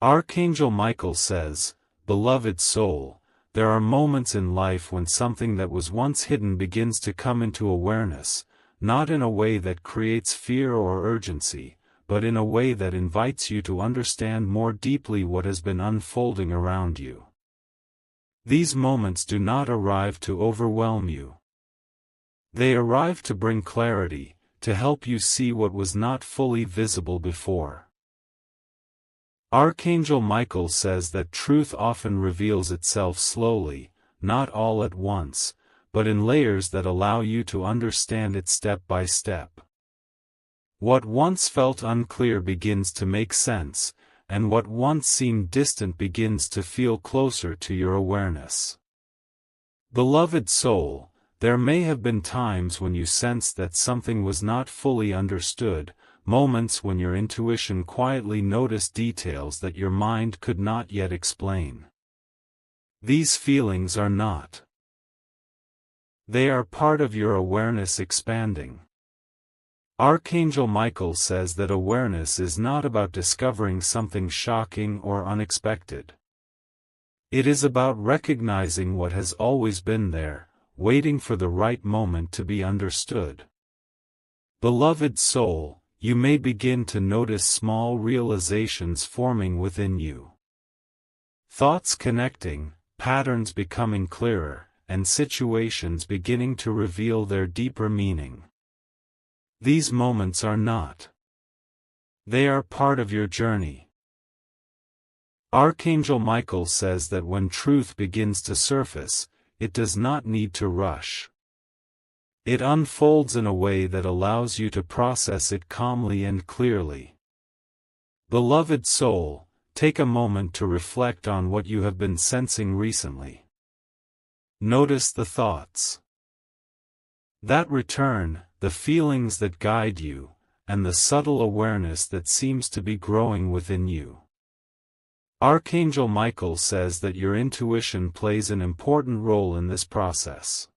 Archangel Michael says, "Beloved soul, there are moments in life when something that was once hidden begins to come into awareness, not in a way that creates fear or urgency, but in a way that invites you to understand more deeply what has been unfolding around you. These moments do not arrive to overwhelm you. They arrive to bring clarity, to help you see what was not fully visible before." Archangel Michael says that truth often reveals itself slowly, not all at once, but in layers that allow you to understand it step by step. What once felt unclear begins to make sense, and what once seemed distant begins to feel closer to your awareness. Beloved soul, there may have been times when you sensed that something was not fully understood, moments when your intuition quietly noticed details that your mind could not yet explain. These feelings are not. They are part of your awareness expanding. Archangel Michael says that awareness is not about discovering something shocking or unexpected. It is about recognizing what has always been there, waiting for the right moment to be understood. Beloved soul, you may begin to notice small realizations forming within you. Thoughts connecting, patterns becoming clearer, and situations beginning to reveal their deeper meaning. These moments are not. They are part of your journey. Archangel Michael says that when truth begins to surface, it does not need to rush. It unfolds in a way that allows you to process it calmly and clearly. Beloved soul, take a moment to reflect on what you have been sensing recently. Notice the thoughts that return, the feelings that guide you, and the subtle awareness that seems to be growing within you. Archangel Michael says that your intuition plays an important role in this process.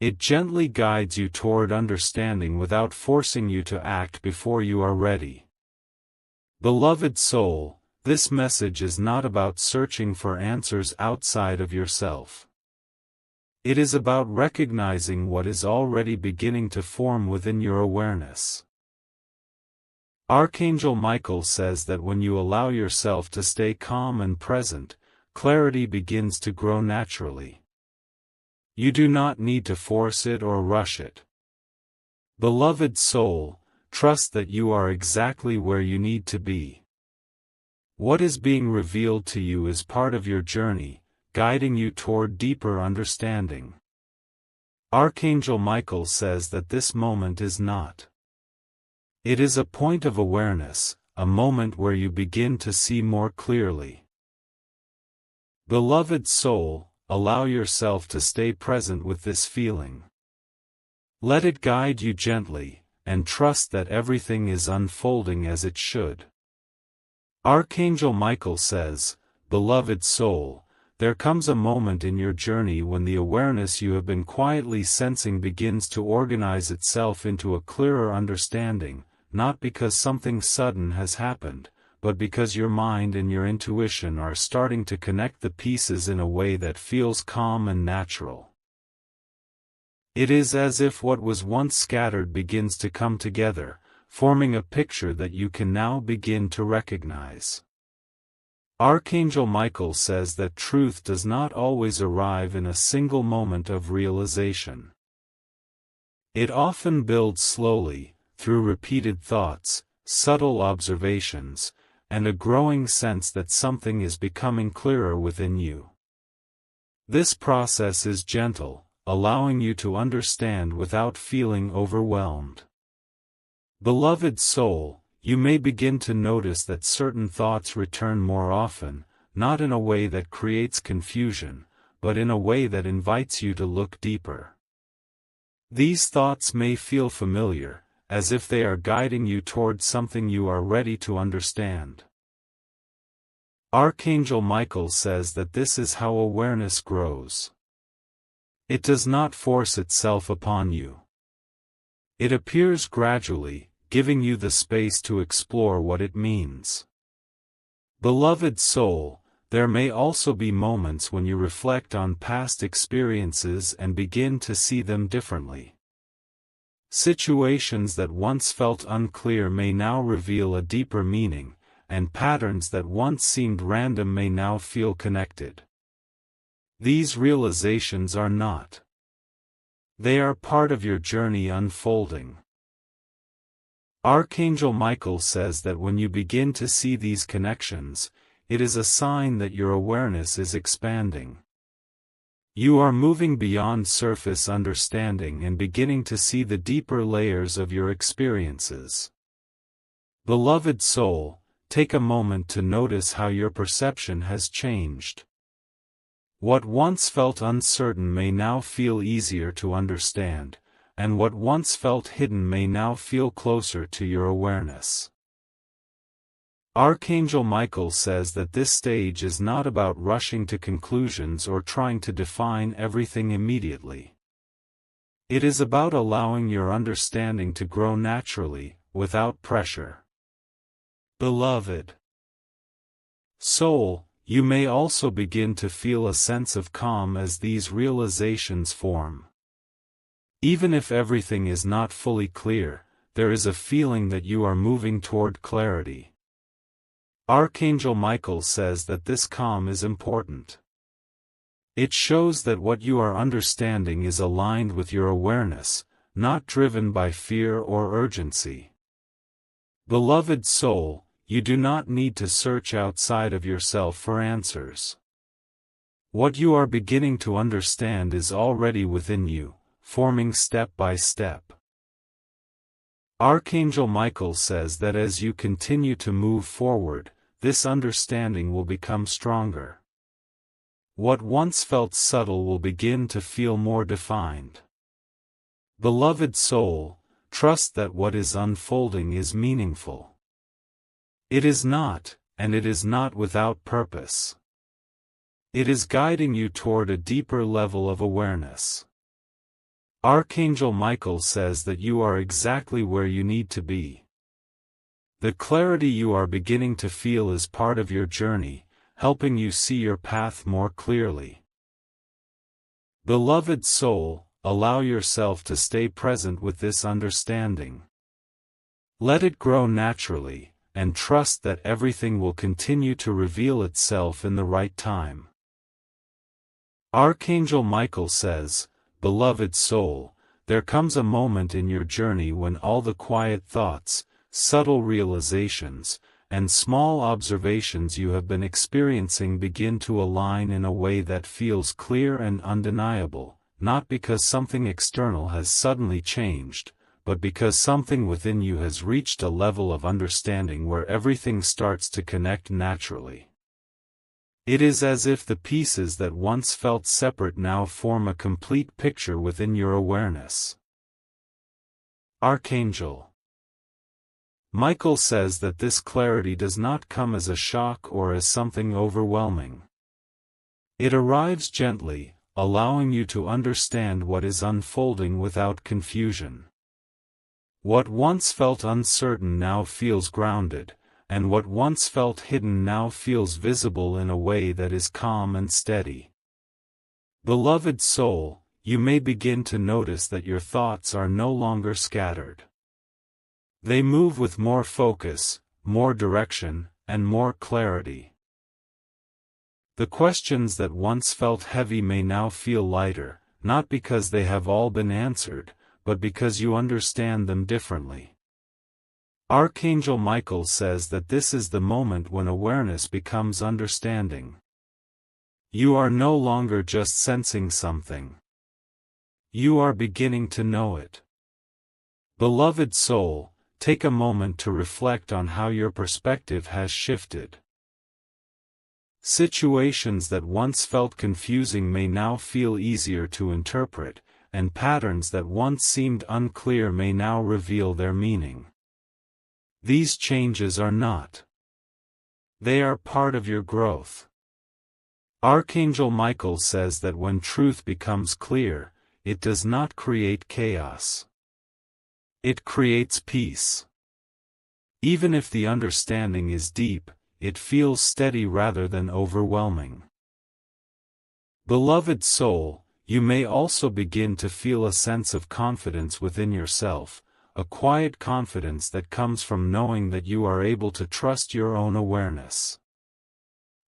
It gently guides you toward understanding without forcing you to act before you are ready. Beloved soul, this message is not about searching for answers outside of yourself. It is about recognizing what is already beginning to form within your awareness. Archangel Michael says that when you allow yourself to stay calm and present, clarity begins to grow naturally. You do not need to force it or rush it. Beloved soul, trust that you are exactly where you need to be. What is being revealed to you is part of your journey, guiding you toward deeper understanding. Archangel Michael says that this moment is not. It is a point of awareness, a moment where you begin to see more clearly. Beloved soul, allow yourself to stay present with this feeling. Let it guide you gently, and trust that everything is unfolding as it should. Archangel Michael says, "Beloved soul, there comes a moment in your journey when the awareness you have been quietly sensing begins to organize itself into a clearer understanding, not because something sudden has happened, but because your mind and your intuition are starting to connect the pieces in a way that feels calm and natural. It is as if what was once scattered begins to come together, forming a picture that you can now begin to recognize." Archangel Michael says that truth does not always arrive in a single moment of realization. It often builds slowly, through repeated thoughts, subtle observations, and a growing sense that something is becoming clearer within you. This process is gentle, allowing you to understand without feeling overwhelmed. Beloved soul, you may begin to notice that certain thoughts return more often, not in a way that creates confusion, but in a way that invites you to look deeper. These thoughts may feel familiar, as if they are guiding you toward something you are ready to understand. Archangel Michael says that this is how awareness grows. It does not force itself upon you. It appears gradually, giving you the space to explore what it means. Beloved soul, there may also be moments when you reflect on past experiences and begin to see them differently. Situations that once felt unclear may now reveal a deeper meaning, and patterns that once seemed random may now feel connected. These realizations are not. They are part of your journey unfolding. Archangel Michael says that when you begin to see these connections, it is a sign that your awareness is expanding. You are moving beyond surface understanding and beginning to see the deeper layers of your experiences. Beloved soul, take a moment to notice how your perception has changed. What once felt uncertain may now feel easier to understand, and what once felt hidden may now feel closer to your awareness. Archangel Michael says that this stage is not about rushing to conclusions or trying to define everything immediately. It is about allowing your understanding to grow naturally, without pressure. Beloved soul, you may also begin to feel a sense of calm as these realizations form. Even if everything is not fully clear, there is a feeling that you are moving toward clarity. Archangel Michael says that this calm is important. It shows that what you are understanding is aligned with your awareness, not driven by fear or urgency. Beloved soul, you do not need to search outside of yourself for answers. What you are beginning to understand is already within you, forming step by step. Archangel Michael says that as you continue to move forward, this understanding will become stronger. What once felt subtle will begin to feel more defined. Beloved soul, trust that what is unfolding is meaningful. It is not, and it is not without purpose. It is guiding you toward a deeper level of awareness. Archangel Michael says that you are exactly where you need to be. The clarity you are beginning to feel is part of your journey, helping you see your path more clearly. Beloved soul, allow yourself to stay present with this understanding. Let it grow naturally, and trust that everything will continue to reveal itself in the right time. Archangel Michael says, beloved soul, there comes a moment in your journey when all the quiet thoughts, subtle realizations, and small observations you have been experiencing begin to align in a way that feels clear and undeniable, not because something external has suddenly changed, but because something within you has reached a level of understanding where everything starts to connect naturally. It is as if the pieces that once felt separate now form a complete picture within your awareness. Archangel Michael says that this clarity does not come as a shock or as something overwhelming. It arrives gently, allowing you to understand what is unfolding without confusion. What once felt uncertain now feels grounded, and what once felt hidden now feels visible in a way that is calm and steady. Beloved soul, you may begin to notice that your thoughts are no longer scattered. They move with more focus, more direction, and more clarity. The questions that once felt heavy may now feel lighter, not because they have all been answered, but because you understand them differently. Archangel Michael says that this is the moment when awareness becomes understanding. You are no longer just sensing something. You are beginning to know it. Beloved soul, take a moment to reflect on how your perspective has shifted. Situations that once felt confusing may now feel easier to interpret, and patterns that once seemed unclear may now reveal their meaning. These changes are not. They are part of your growth. Archangel Michael says that when truth becomes clear, it does not create chaos. It creates peace. Even if the understanding is deep, it feels steady rather than overwhelming. Beloved soul, you may also begin to feel a sense of confidence within yourself, a quiet confidence that comes from knowing that you are able to trust your own awareness.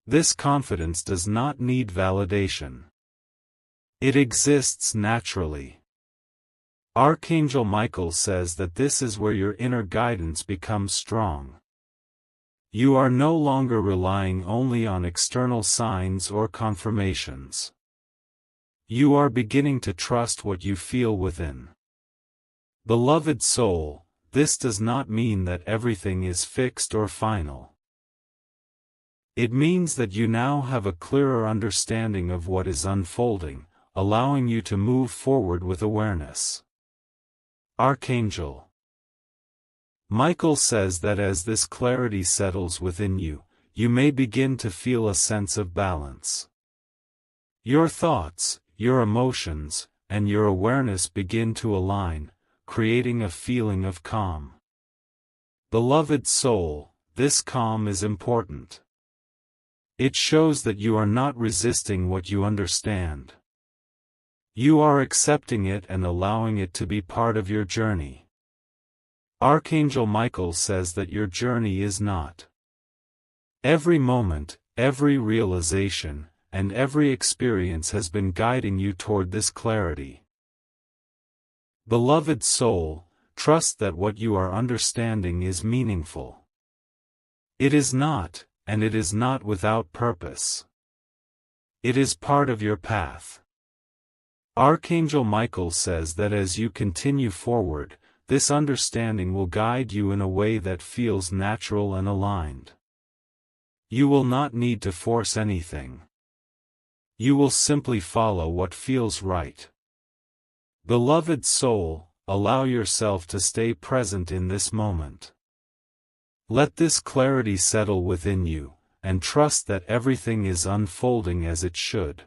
This confidence does not need validation. It exists naturally. Archangel Michael says that this is where your inner guidance becomes strong. You are no longer relying only on external signs or confirmations. You are beginning to trust what you feel within. Beloved soul, this does not mean that everything is fixed or final. It means that you now have a clearer understanding of what is unfolding, allowing you to move forward with awareness. Archangel Michael says that as this clarity settles within you, you may begin to feel a sense of balance. Your thoughts, your emotions, and your awareness begin to align, creating a feeling of calm. Beloved soul, this calm is important. It shows that you are not resisting what you understand. You are accepting it and allowing it to be part of your journey. Archangel Michael says that your journey is not. Every moment, every realization, and every experience has been guiding you toward this clarity. Beloved soul, trust that what you are understanding is meaningful. It is not, and it is not without purpose. It is part of your path. Archangel Michael says that as you continue forward, this understanding will guide you in a way that feels natural and aligned. You will not need to force anything. You will simply follow what feels right. Beloved soul, allow yourself to stay present in this moment. Let this clarity settle within you, and trust that everything is unfolding as it should.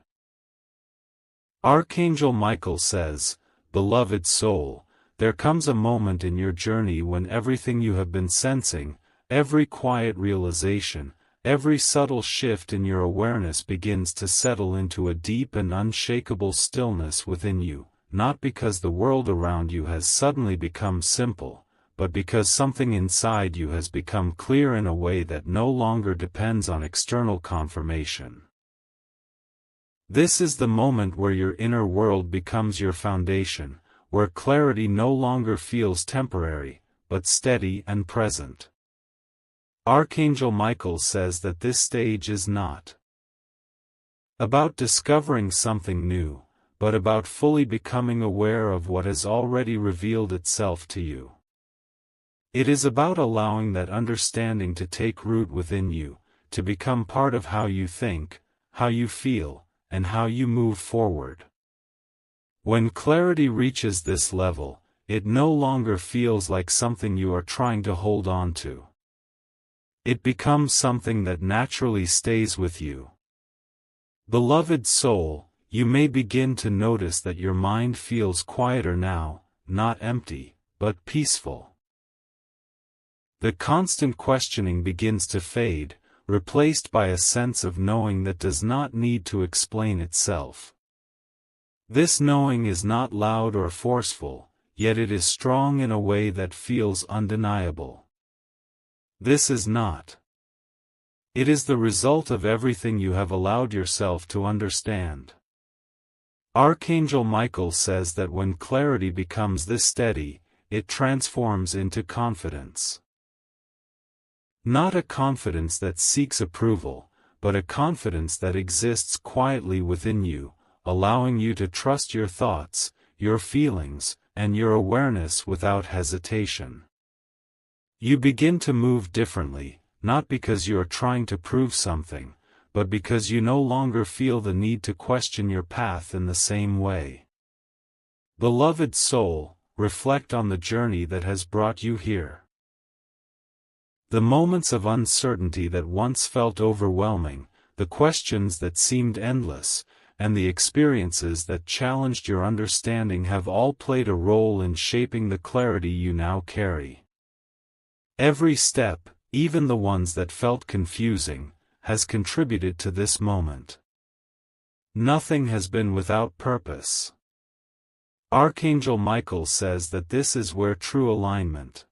Archangel Michael says, beloved soul, there comes a moment in your journey when everything you have been sensing, every quiet realization, every subtle shift in your awareness begins to settle into a deep and unshakable stillness within you, not because the world around you has suddenly become simple, but because something inside you has become clear in a way that no longer depends on external confirmation. This is the moment where your inner world becomes your foundation, where clarity no longer feels temporary, but steady and present. Archangel Michael says that this stage is not about discovering something new, but about fully becoming aware of what has already revealed itself to you. It is about allowing that understanding to take root within you, to become part of how you think, how you feel, and how you move forward. When clarity reaches this level, it no longer feels like something you are trying to hold on to. It becomes something that naturally stays with you. Beloved soul, you may begin to notice that your mind feels quieter now, not empty, but peaceful. The constant questioning begins to fade, replaced by a sense of knowing that does not need to explain itself. This knowing is not loud or forceful, yet it is strong in a way that feels undeniable. This is not. It is the result of everything you have allowed yourself to understand. Archangel Michael says that when clarity becomes this steady, it transforms into confidence. Not a confidence that seeks approval, but a confidence that exists quietly within you, allowing you to trust your thoughts, your feelings, and your awareness without hesitation. You begin to move differently, not because you are trying to prove something, but because you no longer feel the need to question your path in the same way. Beloved soul, reflect on the journey that has brought you here. The moments of uncertainty that once felt overwhelming, the questions that seemed endless, and the experiences that challenged your understanding have all played a role in shaping the clarity you now carry. Every step, even the ones that felt confusing, has contributed to this moment. Nothing has been without purpose. Archangel Michael says that this is where true alignment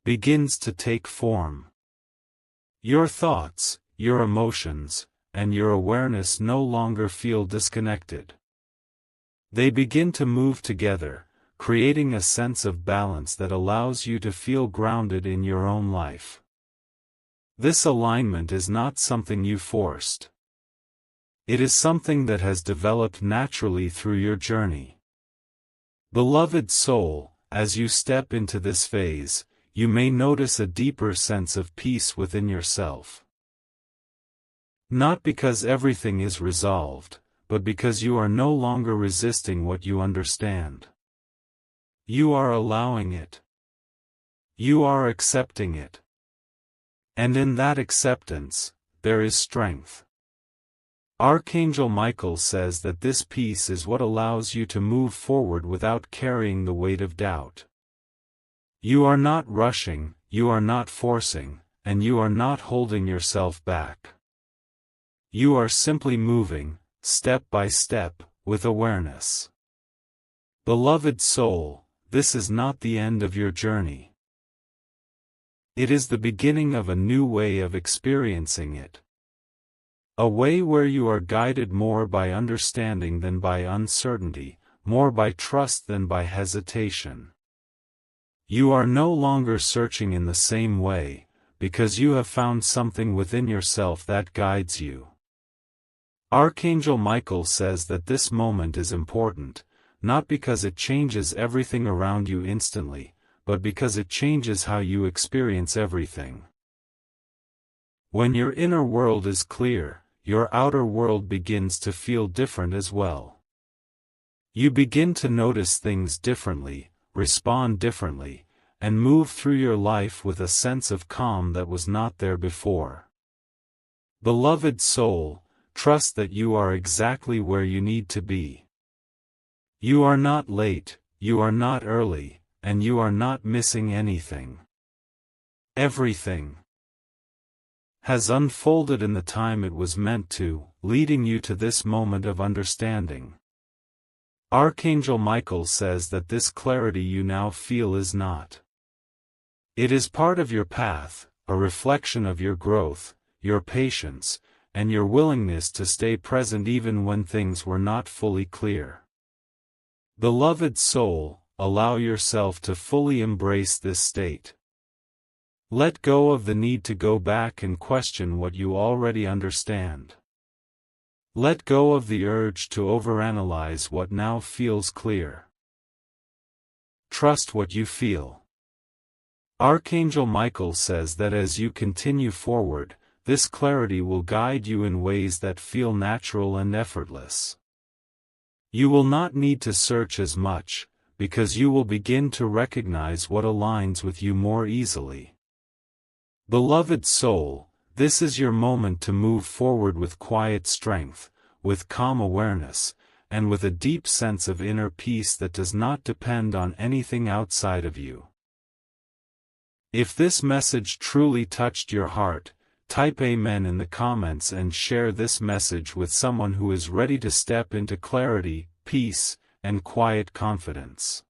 begins to take form. Your thoughts, your emotions, and your awareness no longer feel disconnected. They begin to move together, creating a sense of balance that allows you to feel grounded in your own life. This alignment is not something you forced. It is something that has developed naturally through your journey. Beloved soul, as you step into this phase, you may notice a deeper sense of peace within yourself. Not because everything is resolved, but because you are no longer resisting what you understand. You are allowing it. You are accepting it. And in that acceptance, there is strength. Archangel Michael says that this peace is what allows you to move forward without carrying the weight of doubt. You are not rushing, you are not forcing, and you are not holding yourself back. You are simply moving, step by step, with awareness. Beloved soul, this is not the end of your journey. It is the beginning of a new way of experiencing it. A way where you are guided more by understanding than by uncertainty, more by trust than by hesitation. You are no longer searching in the same way, because you have found something within yourself that guides you. Archangel Michael says that this moment is important, not because it changes everything around you instantly, but because it changes how you experience everything. When your inner world is clear, your outer world begins to feel different as well. You begin to notice things differently, respond differently, and move through your life with a sense of calm that was not there before. Beloved soul, trust that you are exactly where you need to be. You are not late, you are not early, and you are not missing anything. Everything has unfolded in the time it was meant to, leading you to this moment of understanding. Archangel Michael says that this clarity you now feel is not. It is part of your path, a reflection of your growth, your patience, and your willingness to stay present even when things were not fully clear. Beloved soul, allow yourself to fully embrace this state. Let go of the need to go back and question what you already understand. Let go of the urge to overanalyze what now feels clear. Trust what you feel. Archangel Michael says that as you continue forward, this clarity will guide you in ways that feel natural and effortless. You will not need to search as much, because you will begin to recognize what aligns with you more easily. Beloved soul, this is your moment to move forward with quiet strength, with calm awareness, and with a deep sense of inner peace that does not depend on anything outside of you. If this message truly touched your heart, type Amen in the comments and share this message with someone who is ready to step into clarity, peace, and quiet confidence.